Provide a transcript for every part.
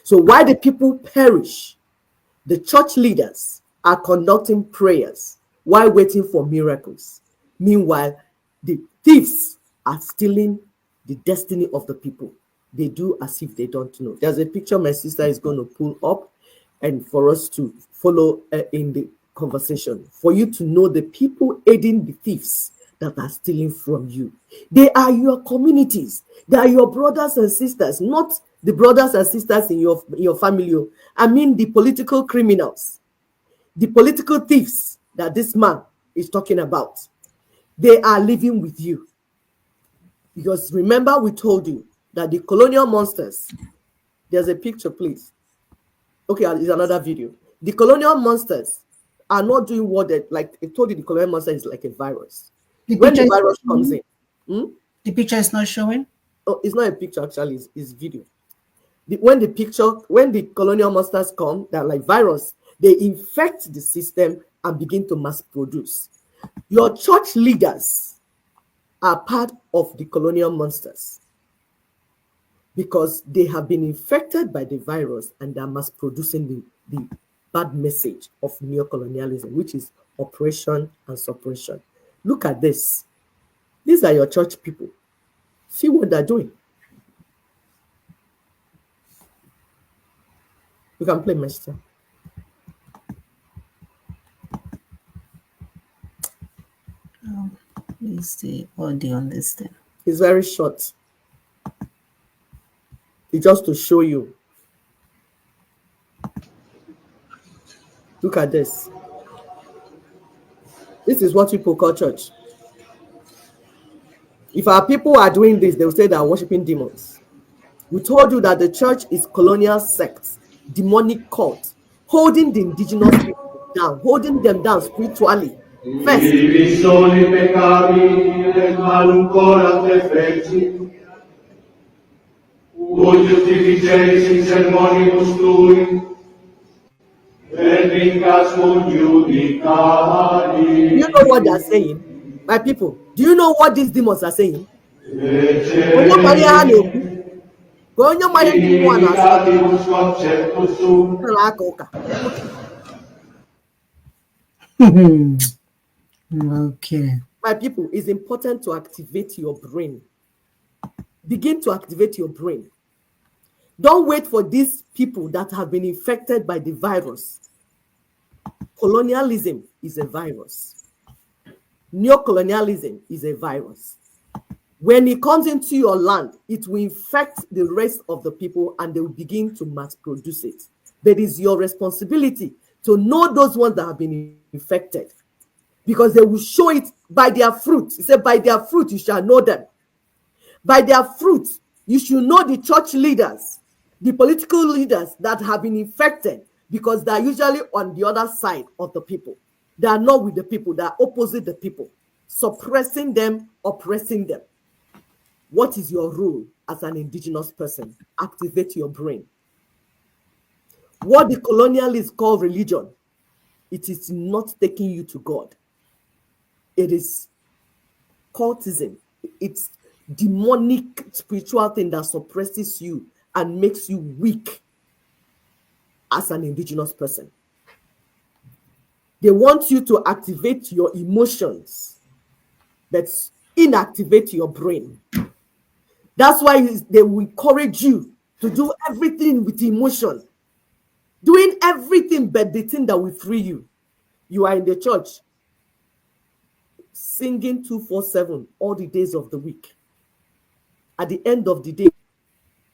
So while the people perish, the church leaders are conducting prayers while waiting for miracles. Meanwhile, the thieves are stealing the destiny of the people. They do as if they don't know. There's a picture my sister is going to pull up, and for us to follow in the conversation, for you to know the people aiding the thieves that are stealing from you. They are your communities. They are your brothers and sisters, not the brothers and sisters in your family. I mean the political criminals, the political thieves that this man is talking about. They are living with you. Because remember, we told you that the colonial monsters, there's a picture, please. Okay, it's another video. The colonial monsters are not doing what they, like I told you, the colonial monster is like a virus. When the virus comes in, the picture is not showing. Oh, it's not a picture, actually, it's video. When the colonial monsters come, they're like virus, they infect the system and begin to mass produce. Your church leaders are part of the colonial monsters because they have been infected by the virus and they're mass producing the bad message of neocolonialism, which is oppression and suppression. Look at this. These are your church people. See what they're doing. You can play, Master. Is the audio on this thing? It's very short. It's just to show you. Look at this. This is what people call church. If our people are doing this, they will say they are worshiping demons. We told you that the church is colonial sect, demonic cult, holding the indigenous people down, holding them down spiritually. First, do you know what they are saying? My people, do you know what these demons are saying? Okay. My people, it's important to activate your brain. Begin to activate your brain. Don't wait for these people that have been infected by the virus. Colonialism is a virus. Neocolonialism is a virus. When it comes into your land, it will infect the rest of the people and they will begin to mass produce it. But it's your responsibility to know those ones that have been infected, because they will show it by their fruit. He said, by their fruit you shall know them. By their fruit, you should know the church leaders, the political leaders that have been infected, because they are usually on the other side of the people. They are not with the people, they are opposite the people, suppressing them, oppressing them. What is your role as an indigenous person? Activate your brain. What the colonialists call religion, it is not taking you to God. It is cultism. It's demonic spiritual thing that suppresses you and makes you weak as an indigenous person. They want you to activate your emotions, but inactivate your brain. That's why they will encourage you to do everything with emotion, doing everything but the thing that will free you. You are in the church, singing 247 all the days of the week. At the end of the day,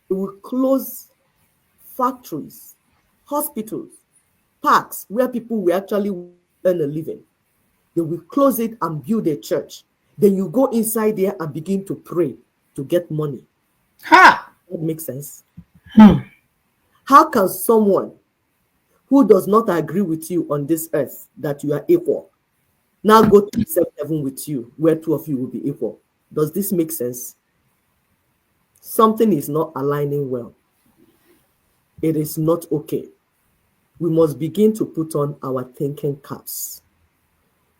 they will close factories, hospitals, parks where people will actually earn a living. They will close it and build a church. Then you go inside there and begin to pray to get money. Ha! That makes sense. How can someone who does not agree with you on this earth that you are equal now go to the same heaven with you, where two of you will be equal? Does this make sense? Something is not aligning well. It is not okay. We must begin to put on our thinking caps.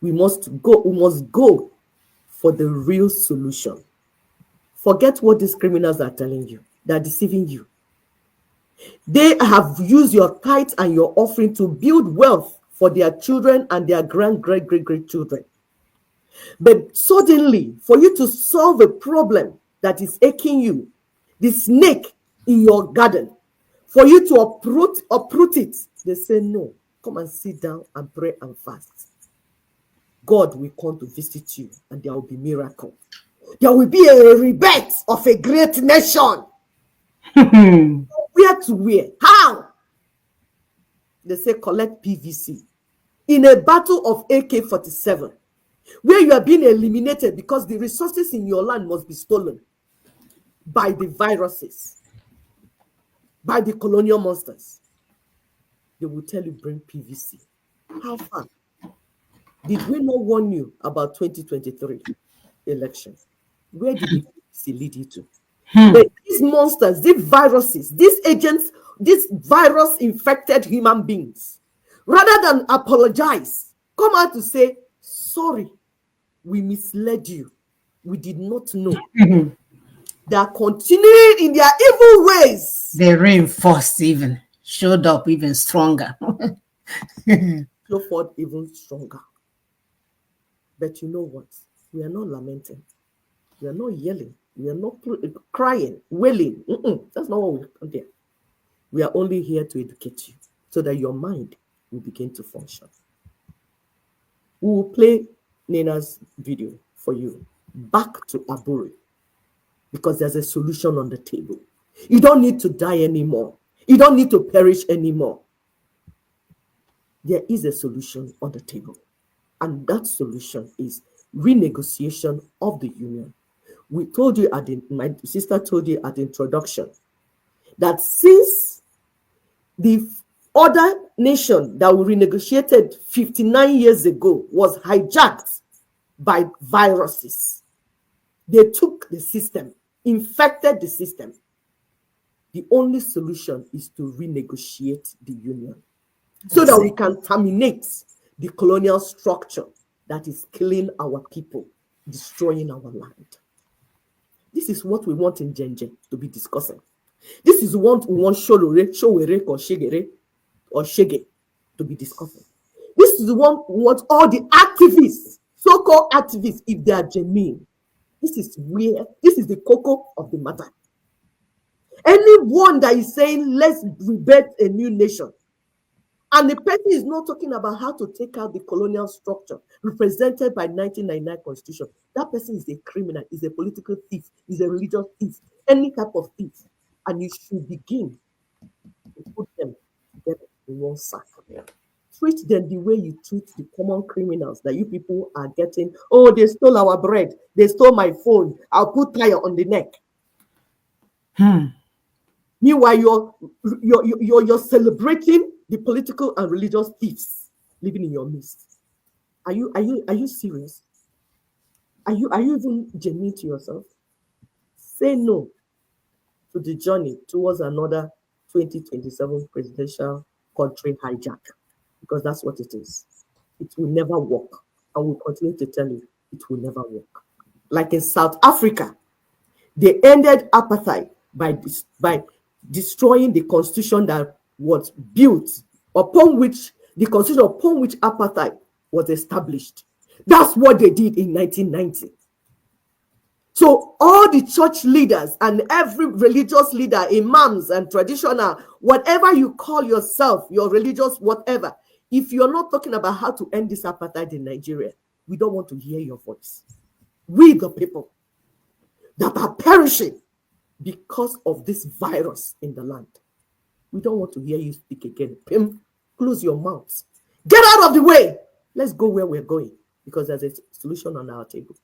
We must go for the real solution. Forget what these criminals are telling you. They're deceiving you. They have used your tithe and your offering to build wealth for their children and their great children. But suddenly, for you to solve a problem that is aching you, the snake in your garden, for you to uproot it, they say, no, come and sit down and pray and fast. God will come to visit you and there will be miracle. There will be a rebirth of a great nation. Where to where? How? They say collect PVC. In a battle of AK-47, where you are being eliminated because the resources in your land must be stolen by the viruses, by the colonial monsters, they will tell you bring PVC. How far? Did we not warn you about 2023 election? Where did the PVC lead you to? But these monsters, these viruses, these agents, these virus-infected human beings, rather than apologize, come out to say, sorry, we misled you. We did not know. They are continuing in their evil ways. They reinforced even, showed up even stronger. Show forth even stronger. But you know what? We are not lamenting. We are not yelling. We are not crying, wailing. That's not what we come here. We are only here to educate you so that your mind will begin to function. We will play Nina's video for you. Back to Aburi. Because there's a solution on the table. You don't need to die anymore. You don't need to perish anymore. There is a solution on the table. And that solution is renegotiation of the union. We told you my sister told you at the introduction that since the other nation that we renegotiated 59 years ago was hijacked by viruses, they took the system, infected the system. The only solution is to renegotiate the union so that we can terminate the colonial structure that is killing our people, destroying our land. This is what we want in Genje to be discussing. This is what we want Showere, or Shege to be discussing. This is what we want all the activists, so-called activists, if they are genuine. This is the cocoa of the matter. Anyone that is saying, let's rebirth a new nation, and the person is not talking about how to take out the colonial structure represented by 1999 Constitution, that person is a criminal, is a political thief, is a religious thief, any type of thief. And you should begin to put them together in one sack. Treat them the way you treat the common criminals that you people are getting. Oh, they stole our bread. They stole my phone. I'll put tire on the neck. Meanwhile, you're celebrating the political and religious thieves living in your midst. Are you serious? Are you even genuine to yourself? Say no to the journey towards another 2027 presidential country hijack, because that's what it is. It will never work. I will continue to tell you, it will never work. Like in South Africa, they ended apartheid by destroying the constitution that was built upon which apartheid was established. That's what they did in 1990. So all the church leaders and every religious leader, imams and traditional, whatever you call yourself, your religious whatever, if you're not talking about how to end this apartheid in Nigeria, we don't want to hear your voice. We, the people that are perishing because of this virus in the land, we don't want to hear you speak again. Pim, close your mouths. Get out of the way. Let's go where we're going, because there's a solution on our table.